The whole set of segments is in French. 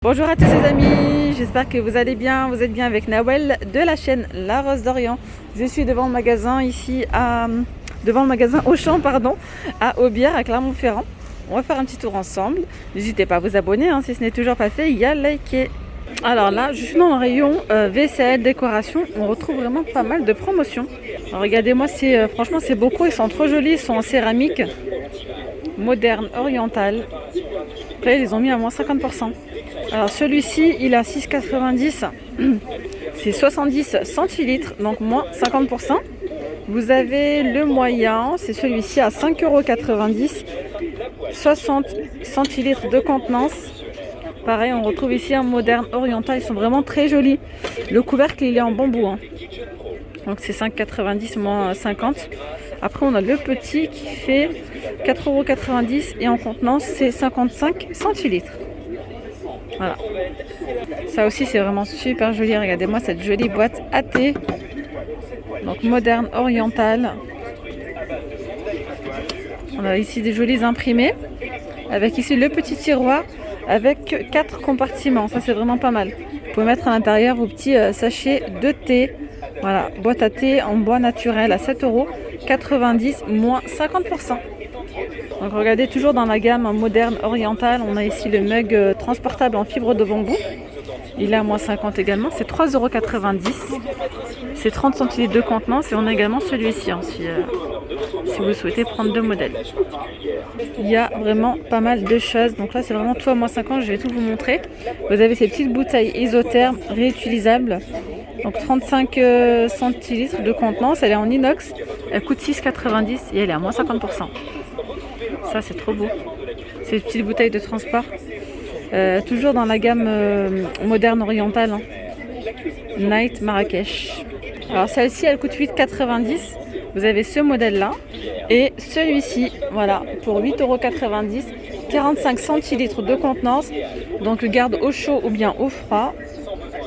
Bonjour à tous les amis, j'espère que vous allez bien, vous êtes bien avec Nawel de la chaîne La Rose d'Orient. Je suis devant le magasin devant le magasin Auchan à Aubière à Clermont-Ferrand. On va faire un petit tour ensemble. N'hésitez pas à vous abonner si ce n'est toujours pas fait et à liker. Alors là, je suis dans le rayon vaisselle, décoration. On retrouve vraiment pas mal de promotions. Regardez-moi, franchement c'est beaucoup, ils sont trop jolis, ils sont en céramique moderne, orientale. Après ils les ont mis à moins 50%. Alors celui-ci, il a 6,90, c'est 70 centilitres, donc moins 50%. Vous avez le moyen, c'est celui-ci à 5,90 €, 60 centilitres de contenance. Pareil, on retrouve ici un moderne oriental, ils sont vraiment très jolis. Le couvercle, il est en bambou, donc c'est 5,90 moins 50. Après, on a le petit qui fait 4,90 € et en contenance, c'est 55 centilitres. Voilà. Ça aussi, c'est vraiment super joli. Regardez-moi cette jolie boîte à thé. Donc moderne, orientale. On a ici des jolis imprimés. Avec ici le petit tiroir avec 4 compartiments. Ça, c'est vraiment pas mal. Vous pouvez mettre à l'intérieur vos petits sachets de thé. Voilà, boîte à thé en bois naturel à 7,90 € moins 50%. Donc regardez, toujours dans la gamme moderne orientale, on a ici le mug transportable en fibre de bambou. Il est à moins 50 également, c'est 3,90 €. C'est 30 centilitres de contenance et on a également celui-ci si vous souhaitez prendre deux modèles. Il y a vraiment pas mal de choses. Donc là c'est vraiment tout à moins 50, je vais tout vous montrer. Vous avez ces petites bouteilles isothermes réutilisables. Donc 35 centilitres de contenance, elle est en inox, elle coûte 6,90 € et elle est à moins 50%. Ça c'est trop beau. C'est une petite bouteille de transport. Toujours dans la gamme moderne orientale. Night Marrakech. Alors celle-ci elle coûte 8,90 €. Vous avez ce modèle là. Et celui-ci, voilà, pour 8,90 €. 45 centilitres de contenance. Donc garde au chaud ou bien au froid.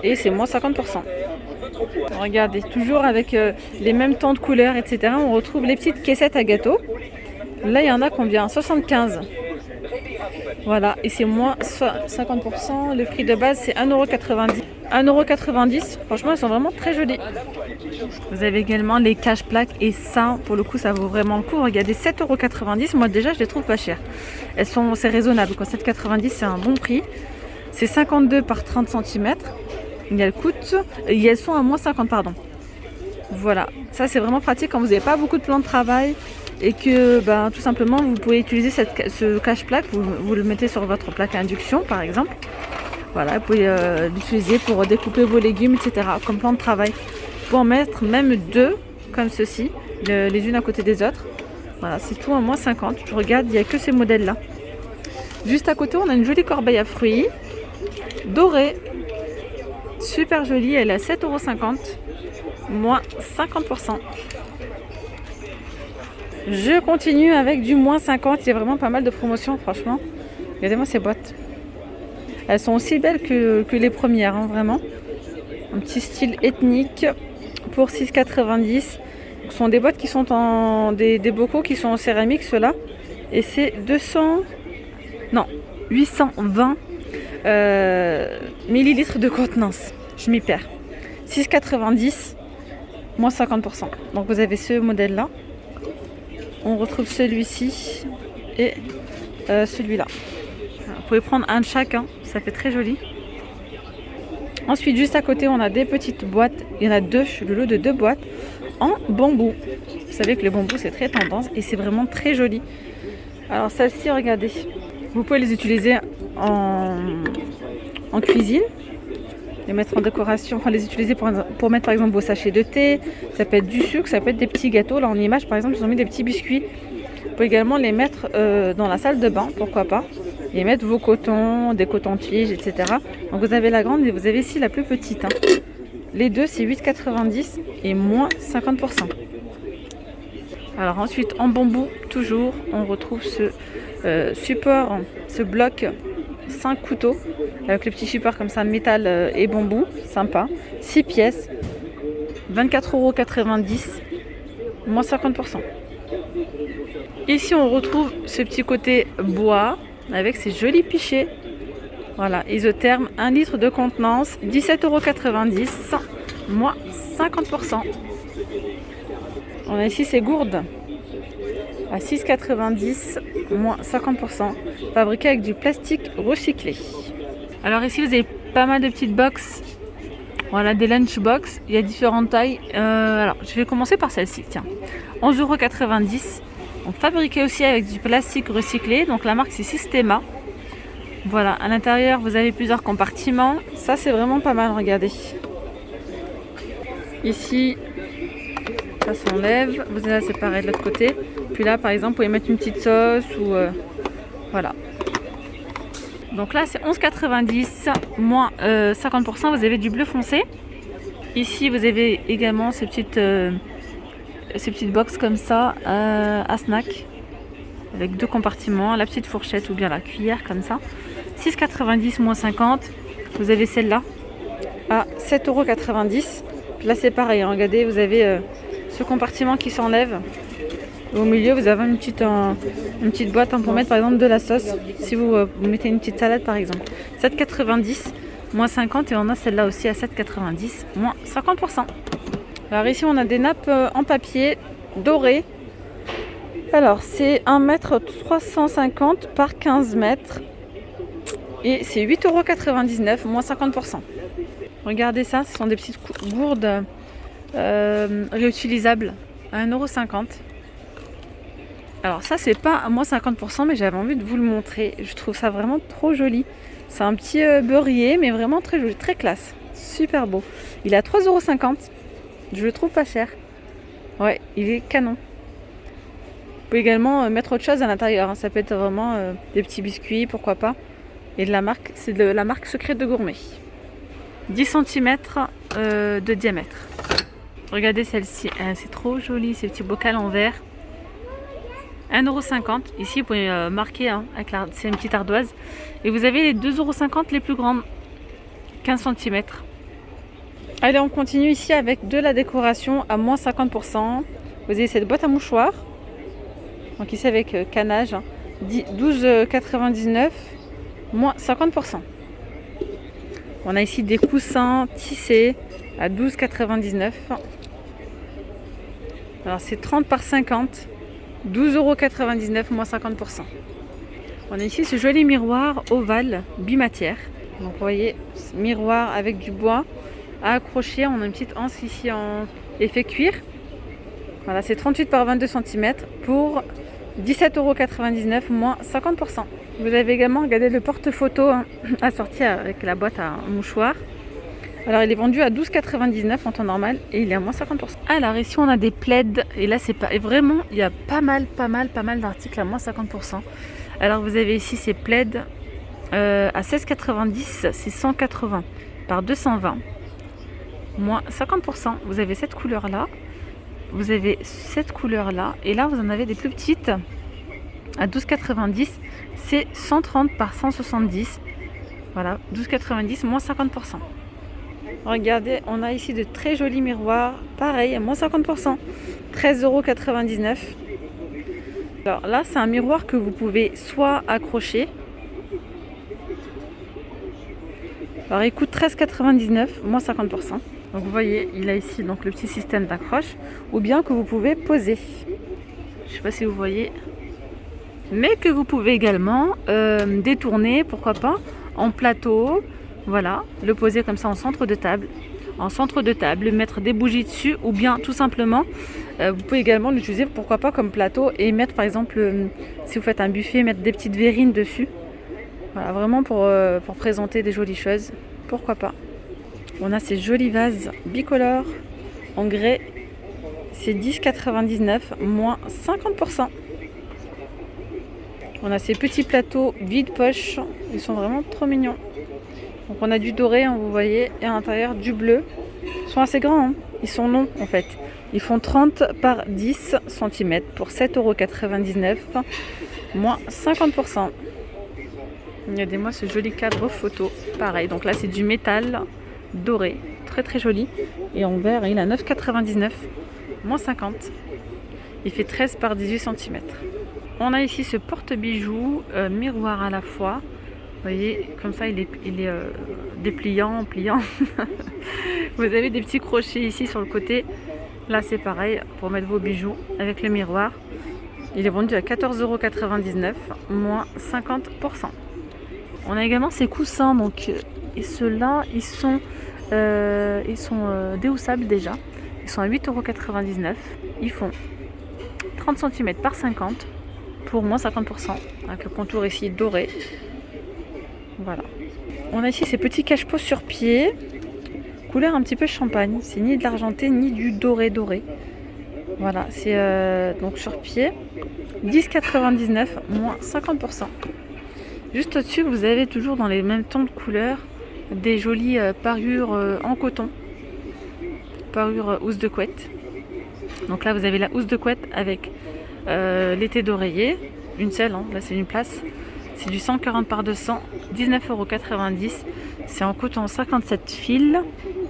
Et c'est moins 50%. Regardez, toujours avec les mêmes tons de couleurs, etc. On retrouve les petites caissettes à gâteau. Là, il y en a combien? 75. Voilà, et c'est moins 50%. Le prix de base, c'est 1,90 €. 1,90 €. Franchement, elles sont vraiment très jolies. Vous avez également les cache-plaques. Et ça, pour le coup, ça vaut vraiment le coup. Regardez, 7,90 €. Moi, déjà, je les trouve pas chères. C'est raisonnable. 7,90 €, c'est un bon prix. C'est 52 par 30 cm. Et elles sont à moins 50, pardon. Voilà, ça c'est vraiment pratique quand vous n'avez pas beaucoup de plans de travail et que tout simplement vous pouvez utiliser ce cache-plaque, vous le mettez sur votre plaque à induction par exemple. Voilà, vous pouvez l'utiliser pour découper vos légumes, etc. comme plan de travail. Vous pouvez en mettre même deux comme ceci, les unes à côté des autres. Voilà, c'est tout à moins 50. Je regarde, il n'y a que ces modèles là. Juste à côté, on a une jolie corbeille à fruits dorée. Super jolie, elle est à 7,50 €, moins 50%. Je continue avec du moins 50, il y a vraiment pas mal de promotions, franchement. Regardez-moi ces boîtes. Elles sont aussi belles que les premières, vraiment. Un petit style ethnique pour 6,90 €. Ce sont des boîtes qui sont des bocaux qui sont en céramique, ceux-là. Et c'est 820 millilitres de contenance. Je m'y perds. 6,90 €, moins 50%. Donc vous avez ce modèle là. On retrouve celui-ci et celui-là. Vous pouvez prendre un de chaque, ça fait très joli. Ensuite, juste à côté, on a des petites boîtes. Il y en a deux, le lot de 2 boîtes en bambou. Vous savez que le bambou c'est très tendance et c'est vraiment très joli. Alors celle-ci, regardez. Vous pouvez les utiliser en cuisine, les mettre en décoration, les utiliser pour mettre par exemple vos sachets de thé. Ça peut être du sucre, ça peut être des petits gâteaux. Là en image par exemple, ils ont mis des petits biscuits. Vous pouvez également les mettre dans la salle de bain, pourquoi pas, et mettre vos cotons, des cotons-tiges, etc. Donc vous avez la grande et vous avez ici la plus petite. Les deux c'est 8,90 € et moins 50%. Alors ensuite en bambou toujours, on retrouve ce support, ce bloc 5 couteaux avec le petit support comme ça, métal et bambou, sympa. 6 pièces, 24,90 €, moins 50%. Ici on retrouve ce petit côté bois avec ces jolis pichets Voilà, isotherme, 1 litre de contenance, 17,90 €, moins 50%. On a ici ces gourdes à 6,90 €, moins 50%, fabriquées avec du plastique recyclé. Alors ici, vous avez pas mal de petites box. Voilà, des lunchbox, il y a différentes tailles. Alors, je vais commencer par celle-ci, tiens. 11,90 €. Donc, fabriqué aussi avec du plastique recyclé. Donc, la marque, c'est Systema. Voilà, à l'intérieur, vous avez plusieurs compartiments. Ça, c'est vraiment pas mal, regardez. Ici, ça s'enlève. Vous avez séparé de l'autre côté. Puis là, par exemple, vous pouvez mettre une petite sauce ou... voilà. Donc là, c'est 11,90 €, moins 50%. Vous avez du bleu foncé. Ici, vous avez également ces petites box comme ça à snack. Avec 2 compartiments, la petite fourchette ou bien la cuillère comme ça. 6,90 € moins 50. Vous avez celle-là à 7,90 €. Là, c'est pareil. Hein, regardez, vous avez ce compartiment qui s'enlève. Au milieu, vous avez une petite boîte pour mettre par exemple de la sauce. Si vous mettez une petite salade par exemple. 7,90 € moins 50 et on a celle-là aussi à 7,90 € moins 50%. Alors ici, on a des nappes en papier dorées. Alors, c'est 1,350 m par 15 mètres. Et c'est 8,99 € moins 50%. Regardez ça, ce sont des petites gourdes réutilisables à 1,50 €. Alors ça, c'est pas à moins 50%, mais j'avais envie de vous le montrer. Je trouve ça vraiment trop joli. C'est un petit beurrier, mais vraiment très joli, très classe. Super beau. Il est à 3,50 €. Je le trouve pas cher. Ouais, il est canon. Vous pouvez également mettre autre chose à l'intérieur. Hein. Ça peut être vraiment des petits biscuits, pourquoi pas. Et de la marque, c'est de la marque Secret de Gourmet. 10 cm de diamètre. Regardez celle-ci, c'est trop joli, ces petits bocals en verre. 1,50 €. Ici, vous pouvez marquer avec c'est une petite ardoise. Et vous avez les 2,50 € les plus grandes, 15 cm. Allez, on continue ici avec de la décoration à moins 50%. Vous avez cette boîte à mouchoirs. Donc ici avec canage, 12,99 € moins 50%. On a ici des coussins tissés à 12,99 €. Alors c'est 30 par 50. 12,99 € moins 50%. On a ici ce joli miroir ovale bimatière. Donc vous voyez, miroir avec du bois à accrocher. On a une petite anse ici en effet cuir. Voilà, c'est 38 par 22 cm pour 17,99 € moins 50%. Vous avez également regardé le porte-photo assorti avec la boîte à mouchoirs. Alors il est vendu à 12,99 € en temps normal et il est à moins 50%. Alors ici on a des plaids et là c'est pas... Et vraiment il y a pas mal d'articles à moins 50%. Alors vous avez ici ces plaids à 16,90 €, c'est 180 par 220. Moins 50%. Vous avez cette couleur là. Vous avez cette couleur là. Et là vous en avez des plus petites à 12,90 €. C'est 130 par 170. Voilà, 12,90 € moins 50%. Regardez, on a ici de très jolis miroirs, pareil, à moins 50%, 13,99 €. Alors là, c'est un miroir que vous pouvez soit accrocher. Alors il coûte 13,99 €, moins 50%. Donc vous voyez, il a ici donc le petit système d'accroche, ou bien que vous pouvez poser. Je ne sais pas si vous voyez, mais que vous pouvez également détourner, pourquoi pas, en plateau. Voilà, le poser comme ça en centre de table. Mettre des bougies dessus ou bien tout simplement, vous pouvez également l'utiliser pourquoi pas comme plateau et mettre par exemple, si vous faites un buffet, mettre des petites verrines dessus. Voilà, vraiment pour présenter des jolies choses, pourquoi pas. On a ces jolis vases bicolores en grès, c'est 10,99 € moins 50%. On a ces petits plateaux vide-poche, ils sont vraiment trop mignons. Donc on a du doré, vous voyez, et à l'intérieur du bleu. Ils sont assez grands, hein. Ils sont longs en fait. Ils font 30 par 10 cm pour 7,99 €, moins 50%. Regardez-moi ce joli cadre photo. Pareil, donc là c'est du métal doré, très très joli. Et en verre, il a 9,99 €, moins 50. Il fait 13 par 18 cm. On a ici ce porte-bijoux, miroir à la fois. voyez, comme ça il est dépliant, pliant. Vous avez des petits crochets ici sur le côté. Là c'est pareil pour mettre vos bijoux avec le miroir. Il est vendu à 14,99 €, moins 50%. On a également ces coussins, donc et ceux-là ils sont déhoussables déjà. Ils sont à 8,99 €. Ils font 30 cm par 50 pour moins 50%, avec le contour ici doré. Voilà. On a ici ces petits cache-pots sur pied, couleur un petit peu champagne. C'est ni de l'argenté ni du doré. Voilà, c'est donc sur pied, 10,99 €, moins 50%. Juste au-dessus, vous avez toujours dans les mêmes tons de couleurs des jolies parures en coton, parure housse de couette. Donc là, vous avez la housse de couette avec l'été d'oreiller, une seule, hein, là c'est une place. C'est du 140 par 200, 19,90 €. C'est en coton 57 fils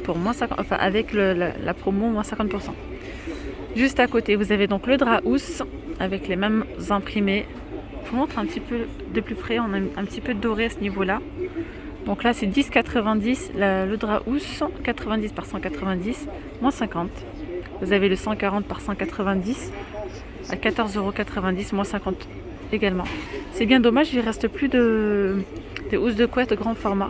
pour moins 50, enfin avec la promo moins 50%. Juste à côté, vous avez donc le drap housse avec les mêmes imprimés. Je vous montre un petit peu de plus près, on a un petit peu de doré à ce niveau-là. Donc là, c'est 10,90 € le drap housse, 90 par 190, moins 50. Vous avez le 140 par 190 à 14,90 €, moins 50 également. C'est bien dommage, il ne reste plus des housses de couette grand format.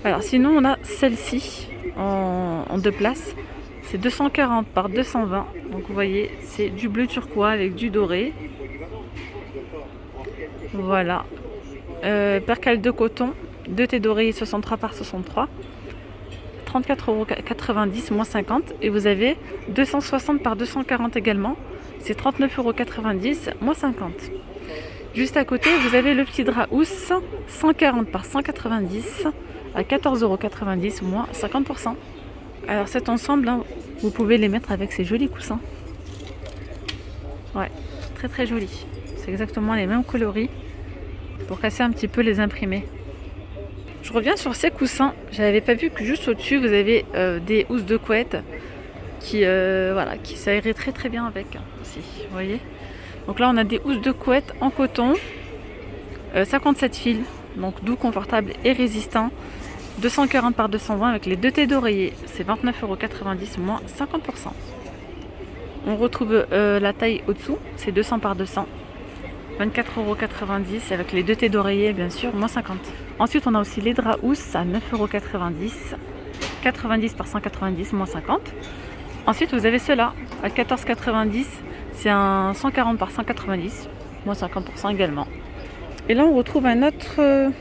Alors sinon, on a celle-ci en deux places. C'est 240 par 220. Donc vous voyez, c'est du bleu turquoise avec du doré. Voilà. Percale de coton, 2 thés dorés 63 par 63. 34,90 €, moins 50. Et vous avez 260 par 240 également. C'est 39,90 €, moins 50. Juste à côté, vous avez le petit drap housse, 140 par 190 à 14,90 €, moins 50%. Alors cet ensemble, hein, vous pouvez les mettre avec ces jolis coussins. Ouais, très très joli. C'est exactement les mêmes coloris pour casser un petit peu les imprimés. Je reviens sur ces coussins. J'avais pas vu que juste au-dessus, vous avez des housses de couette qui s'aéraient très très bien avec aussi, vous voyez. Donc là, on a des housses de couette en coton, 57 fils, donc doux, confortable et résistant. 240 par 220 avec les 2 thés d'oreiller, c'est 29,90 €, moins 50%. On retrouve la taille au-dessous, c'est 200 par 200, 24,90 € avec les 2 thés d'oreiller, bien sûr, moins 50. Ensuite, on a aussi les draps housse à 9,90 €, 90 par 190, moins 50. Ensuite, vous avez ceux-là à 14,90 €, c'est un 140 par 190, moins 50% également. Et là, on retrouve un autre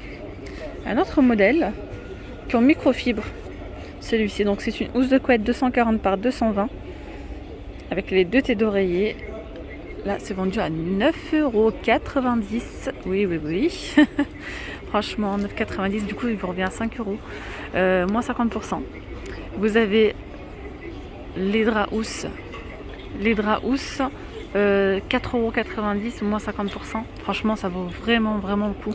modèle qui est en microfibre, celui-ci. Donc c'est une housse de couette 240 par 220 avec les 2 thés d'oreiller. Là, c'est vendu à 9,90 €. Oui. Franchement, 9,90 €, du coup, il vous revient à 5 €, moins 50%. Vous avez les draps housse, 4,90 €, moins 50%. Franchement, ça vaut vraiment le coup.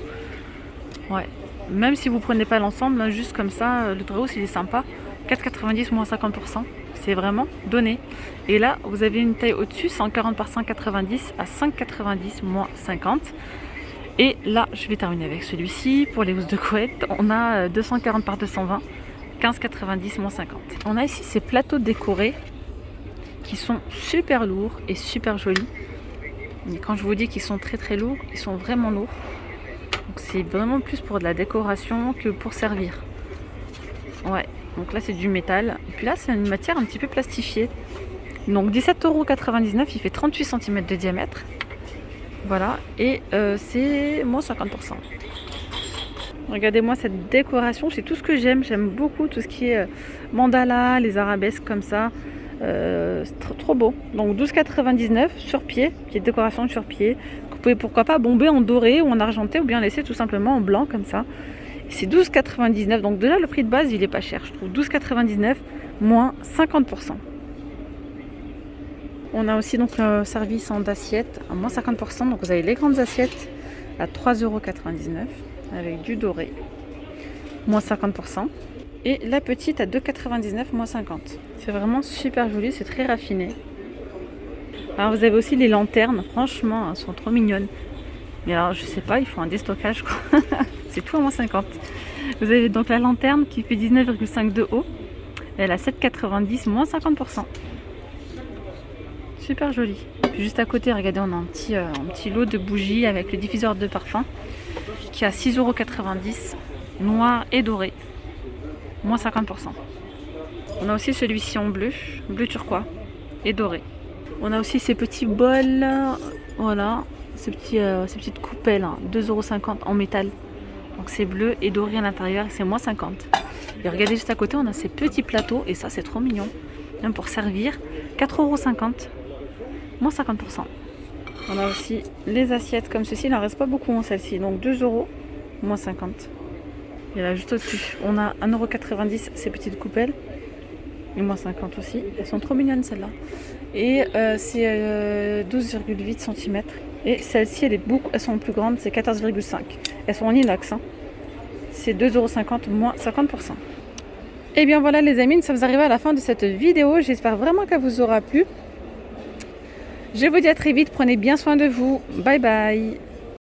Ouais. Même si vous prenez pas l'ensemble, hein, juste comme ça, le drap housse il est sympa. 4,90 € moins 50%, c'est vraiment donné. Et là, vous avez une taille au-dessus, 140 par 190 à 5,90 moins 50. Et là, je vais terminer avec celui-ci. Pour les housses de couette, on a 240 par 220, 15,90 moins 50. On a ici ces plateaux décorés qui sont super lourds et super jolis. Et quand je vous dis qu'ils sont très très lourds, ils sont vraiment lourds. Donc c'est vraiment plus pour de la décoration que pour servir. Ouais, donc là c'est du métal. Et puis là c'est une matière un petit peu plastifiée. Donc 17,99 €, il fait 38 cm de diamètre. Voilà, et c'est moins 50%. Regardez-moi cette décoration, c'est tout ce que j'aime. J'aime beaucoup tout ce qui est mandala, les arabesques comme ça. C'est trop beau. Donc 12,99 € sur pied, qui est décoration sur pied. Vous pouvez pourquoi pas bomber en doré ou en argenté ou bien laisser tout simplement en blanc comme ça. C'est 12,99 €. Donc déjà le prix de base il est pas cher, je trouve. 12,99 € moins 50%. On a aussi donc le service en assiette à moins 50%. Donc vous avez les grandes assiettes à 3,99 € avec du doré, moins 50%. Et la petite à 2,99 € moins 50. C'est vraiment super joli, c'est très raffiné. Alors vous avez aussi les lanternes, franchement, elles sont trop mignonnes. Mais alors je sais pas, il faut un déstockage quoi. c'est tout à moins 50. Vous avez donc la lanterne qui fait 19,5 de haut. Elle a 7,90, moins 50%. Super joli. Puis juste à côté, regardez, on a un petit lot de bougies avec le diffuseur de parfum qui a 6,90 €, noir et doré, moins 50%. On a aussi celui-ci en bleu turquois et doré. On a aussi ces petits bols, voilà, ces petites coupelles, hein, 2,50 € en métal. Donc c'est bleu et doré à l'intérieur, c'est moins 50. Et regardez juste à côté, on a ces petits plateaux et ça c'est trop mignon. Même pour servir, 4,50 €, moins 50%. On a aussi les assiettes comme ceci, il n'en reste pas beaucoup en celle-ci, donc 2 €, moins 50. Et là juste au-dessus, on a 1,90 € ces petites coupelles. Et moins 50 aussi. Elles sont trop mignonnes celles-là. Et c'est 12,8 cm. Et celles-ci, elles sont plus grandes, c'est 14,5. Elles sont en inox. Hein. C'est 2,50 €, moins 50%. Et bien voilà les amis, nous sommes arrivés à la fin de cette vidéo. J'espère vraiment qu'elle vous aura plu. Je vous dis à très vite, prenez bien soin de vous. Bye bye.